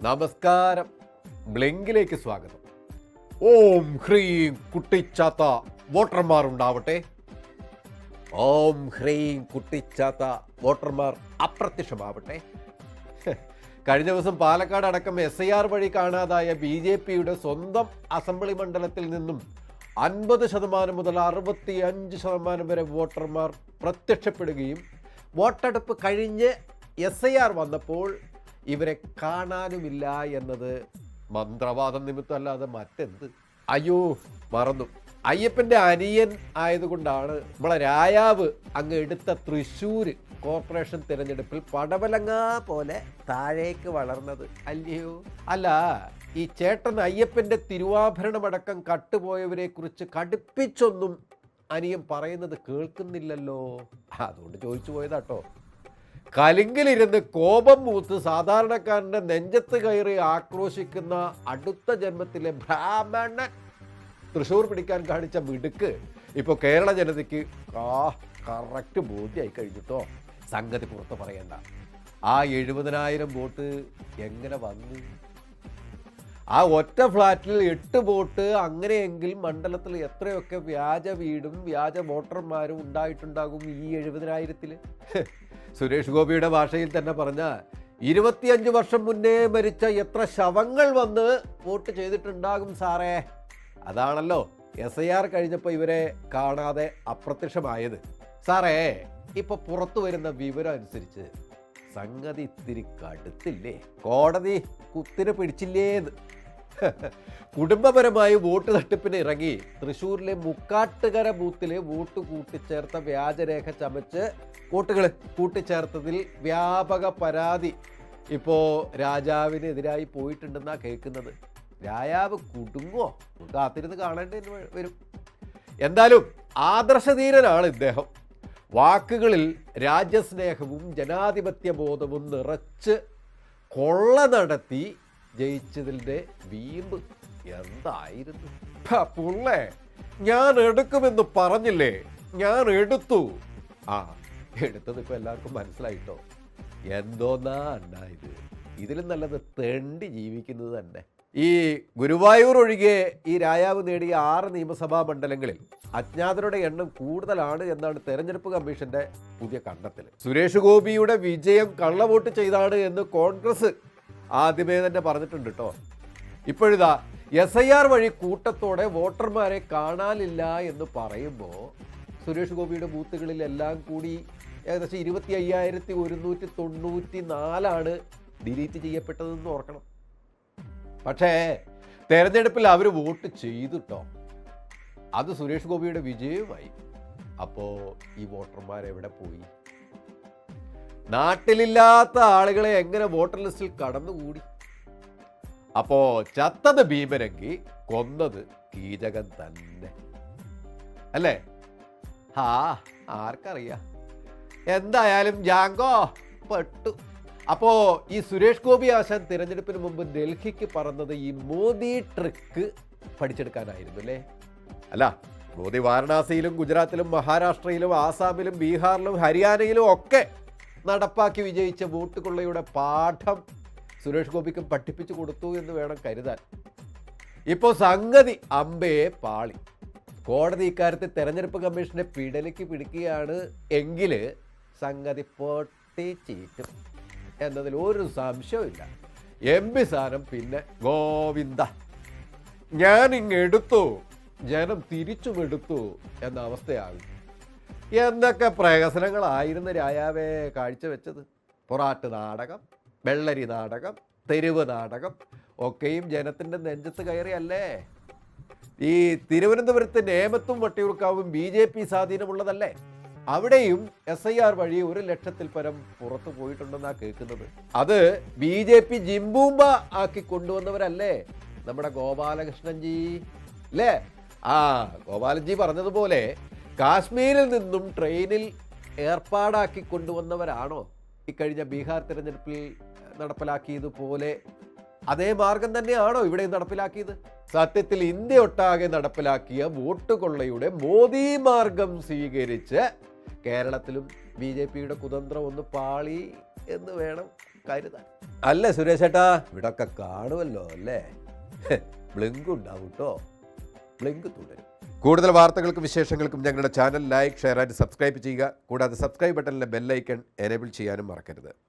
നമസ്കാരം. ബ്ലിങ്കിലേക്ക് സ്വാഗതം. ഓം ഹ്രീം കുട്ടിച്ചാത്ത വോട്ടർമാർ ഉണ്ടാവട്ടെ. ഓം ഹ്രീം കുട്ടിച്ചാത്ത വോട്ടർമാർ അപ്രത്യക്ഷമാവട്ടെ. കഴിഞ്ഞ ദിവസം പാലക്കാട് അടക്കം SIR വഴി കാണാതായ BJPയുടെ സ്വന്തം അസംബ്ലി മണ്ഡലത്തിൽ നിന്നും 50% മുതൽ 65% വരെ വോട്ടർമാർ പ്രത്യക്ഷപ്പെടുകയും വോട്ടെടുപ്പ് കഴിഞ്ഞ് SIR വന്നപ്പോൾ ഇവരെ കാണാനുമില്ല എന്നത് മന്ത്രവാദം നിമിത്തമല്ലാതെ മറ്റെന്ത്. അയ്യോ, മറന്നു. അയ്യപ്പൻ്റെ അനിയൻ ആയതുകൊണ്ടാണ് നമ്മളെ രായാവ് അങ്ങ് എടുത്ത തൃശ്ശൂർ കോർപ്പറേഷൻ തിരഞ്ഞെടുപ്പിൽ പടവലങ്ങ പോലെ താഴേക്ക് വളർന്നത് അല്ലയോ? അല്ല, ഈ ചേട്ടൻ അയ്യപ്പൻ്റെ തിരുവാഭരണമടക്കം കട്ടുപോയവരെ കുറിച്ച് കടുപ്പിച്ചൊന്നും അനിയൻ പറയുന്നത് കേൾക്കുന്നില്ലല്ലോ. അതുകൊണ്ട് ചോദിച്ചു പോയതാട്ടോ. കലിങ്കിലിരുന്ന് കോപം മൂത്ത് സാധാരണക്കാരൻ്റെ നെഞ്ചത്ത് കയറി ആക്രോശിക്കുന്ന അടുത്ത ജന്മത്തിലെ ബ്രാഹ്മണൻ തൃശ്ശൂർ പിടിക്കാൻ കാണിച്ച മിടുക്ക് ഇപ്പോൾ കേരള ജനതയ്ക്ക് കറക്റ്റ് ബോധ്യമായി കഴിഞ്ഞിട്ടോ. സംഗതി പുറത്ത് പറയണ്ട. ആ 70,000 വോട്ട് എങ്ങനെ വന്നു? ആ ഒറ്റ ഫ്ലാറ്റിൽ 8 വോട്ട്. അങ്ങനെയെങ്കിൽ മണ്ഡലത്തിൽ എത്രയൊക്കെ വ്യാജ വീടും വ്യാജ വോട്ടർമാരും ഉണ്ടായിട്ടുണ്ടാകും ഈ 70,000-ൽ? സുരേഷ് ഗോപിയുടെ ഭാഷയിൽ തന്നെ പറഞ്ഞാൽ 25 വർഷം മുന്നേ മരിച്ച എത്ര ശവങ്ങൾ വന്ന് വോട്ട് ചെയ്തിട്ടുണ്ടാകും സാറേ. അതാണല്ലോ SIR കഴിഞ്ഞപ്പോൾ ഇവരെ കാണാതെ അപ്രത്യക്ഷമായത്. സാറേ, ഇപ്പൊ പുറത്തു വരുന്ന വിവരം അനുസരിച്ച് സംഗതി ഇത്തിരി കടുത്തില്ലേ? കോടതി കുത്തിന് പിടിച്ചില്ലേന്ന്. കുടുംബപരമായി വോട്ട് തട്ടിപ്പിന് ഇറങ്ങി തൃശ്ശൂരിലെ മുക്കാട്ടുകര ബൂത്തിലെ വോട്ട് കൂട്ടിച്ചേർത്ത വ്യാജരേഖ ചമച്ച് വോട്ടുകൾ കൂട്ടിച്ചേർത്തതിൽ വ്യാപക പരാതി ഇപ്പോൾ രാജാവിനെതിരായി പോയിട്ടുണ്ടെന്നാണ് കേൾക്കുന്നത്. രാജാവ് കുടുങ്ങോ? കാത്തിരുന്ന് കാണേണ്ടി വരും. എന്തായാലും ആദർശധീരനാണ് ഇദ്ദേഹം. വാക്കുകളിൽ രാജ്യസ്നേഹവും ജനാധിപത്യ ബോധവും നിറച്ച് കൊള്ള നടത്തി ജയിച്ചതിൻ്റെ വീമ്പ് എന്തായിരുന്നു? പുള്ളേ, ഞാൻ എടുക്കുമെന്ന് പറഞ്ഞില്ലേ, ഞാൻ എടുത്തു. എടുത്തത് ഇപ്പം എല്ലാവർക്കും മനസ്സിലായിട്ടോ. എന്തോന്നാ ഉണ്ടായത്? ഇതിലും നല്ലത് തെണ്ടി ജീവിക്കുന്നത് തന്നെ. ഈ ഗുരുവായൂർ ഒഴികെ ഈ രായാവ് നേടിയ 6 നിയമസഭാ മണ്ഡലങ്ങളിൽ അജ്ഞാതരുടെ എണ്ണം കൂടുതലാണ് എന്നാണ് തെരഞ്ഞെടുപ്പ് കമ്മീഷന്റെ പുതിയ കണ്ടെത്തൽ. സുരേഷ് ഗോപിയുടെ വിജയം കള്ളവോട്ട് ചെയ്താണ് എന്ന് കോൺഗ്രസ് ആദ്യമേ തന്നെ പറഞ്ഞിട്ടുണ്ട് കേട്ടോ. ഇപ്പോഴിതാ SIR വഴി കൂട്ടത്തോടെ വോട്ടർമാരെ കാണാനില്ല എന്ന് പറയുമ്പോൾ സുരേഷ് ഗോപിയുടെ ബൂത്തുകളിലെല്ലാം കൂടി ഏകദേശം 25,194 ഡിലീറ്റ് ചെയ്യപ്പെട്ടതെന്ന് ഓർക്കണം. പക്ഷേ തെരഞ്ഞെടുപ്പിൽ അവർ വോട്ട് ചെയ്തിട്ടോ. അത് സുരേഷ് ഗോപിയുടെ വിജയവുമായി. അപ്പോൾ ഈ വോട്ടർമാരെവിടെ പോയി? നാട്ടിലില്ലാത്ത ആളുകളെ എങ്ങനെ വോട്ടർ ലിസ്റ്റിൽ കടന്നുകൂടി? അപ്പോ ചത്തത് ഭീമനെങ്കിൽ കൊന്നത് കീചകൻ തന്നെ അല്ലേ? ആർക്കറിയാം. എന്തായാലും ജാങ്കോ പെട്ടു. അപ്പോൾ ഈ സുരേഷ് ഗോപി ആശാൻ തിരഞ്ഞെടുപ്പിന് മുമ്പ് ഡൽഹിക്ക് പറന്നത് ഈ മോദി ട്രിക്ക് പഠിച്ചെടുക്കാനായിരുന്നു അല്ലേ? അല്ല, മോദി വാരണാസിയിലും ഗുജറാത്തിലും മഹാരാഷ്ട്രയിലും ആസാമിലും ബീഹാറിലും ഹരിയാനയിലും ഒക്കെ നടപ്പാക്കി വിജയിച്ച വോട്ട് കൊള്ളയുടെ പാഠം സുരേഷ് ഗോപിക്കും പഠിപ്പിച്ചു കൊടുത്തു എന്ന് വേണം കരുതാൻ. ഇപ്പോൾ സംഗതി അമ്പയെ പാളി. കോടതി ഇക്കാര്യത്തിൽ തെരഞ്ഞെടുപ്പ് കമ്മീഷനെ പിടലിക്ക് പിടിക്കുകയാണ് എങ്കിൽ സംഗതി പൊട്ടിച്ചീറ്റും എന്നതിൽ ഒരു സംശയമില്ല. MP സ്ഥാനം പിന്നെ ഗോവിന്ദ. ഞാനിങ്ങെടുത്തു, ജനം തിരിച്ചുമെടുത്തു എന്ന അവസ്ഥയാകും. എന്തൊക്കെ പ്രഹസനങ്ങളായിരുന്നു രായാവേ കാഴ്ചവെച്ചത്. പൊറാട്ട് നാടകം, വെള്ളരി നാടകം, തെരുവ് നാടകം ഒക്കെയും ജനത്തിൻ്റെ നെഞ്ചത്ത് കയറിയല്ലേ. ഈ തിരുവനന്തപുരത്ത് നേമത്തും വട്ടിയൂർക്കാവും BJP സ്വാധീനമുള്ളതല്ലേ? അവിടെയും SIR വഴി 1 ലക്ഷത്തിൽ പരം പുറത്തു പോയിട്ടുണ്ടെന്നാണ് കേൾക്കുന്നത്. അത് BJP ജിംബൂമ്പ ആക്കി കൊണ്ടുവന്നവരല്ലേ നമ്മുടെ ഗോപാലകൃഷ്ണൻജി അല്ലേ? ഗോപാലൻജി പറഞ്ഞതുപോലെ കാശ്മീരിൽ നിന്നും ട്രെയിനിൽ ഏർപ്പാടാക്കി കൊണ്ടുവന്നവരാണോ ഈ കഴിഞ്ഞ ബീഹാർ തിരഞ്ഞെടുപ്പിൽ നടപ്പിലാക്കിയതുപോലെ? അതേ മാർഗം തന്നെയാണോ ഇവിടെ നടപ്പിലാക്കിയത്? സത്യത്തിൽ ഇന്ത്യ ഒട്ടാകെ നടപ്പിലാക്കിയ വോട്ട് കൊള്ളയുടെ മോദി മാർഗം സ്വീകരിച്ച് കേരളത്തിലും BJPയുടെ കുതന്ത്രം ഒന്ന് പാളി എന്ന് വേണം കരുതാൻ. അല്ല സുരേഷ് ഏട്ടാ, ഇവിടൊക്കെ കാണുമല്ലോ അല്ലേ? ബ്ലിങ്ക് ഉണ്ടാവും കേട്ടോ, ബ്ലിങ്ക് തുടരും. കൂടുതൽ വാർത്തകൾക്കും വിശേഷങ്ങൾക്കും ഞങ്ങളുടെ channel like, share and subscribe ചെയ്യുക. കൂടാതെ സബ്സ്ക്രൈബ് ബട്ടണിലെ ബെല്ലൈക്കൺ എനേബിൾ ചെയ്യാനും മറക്കരുത്.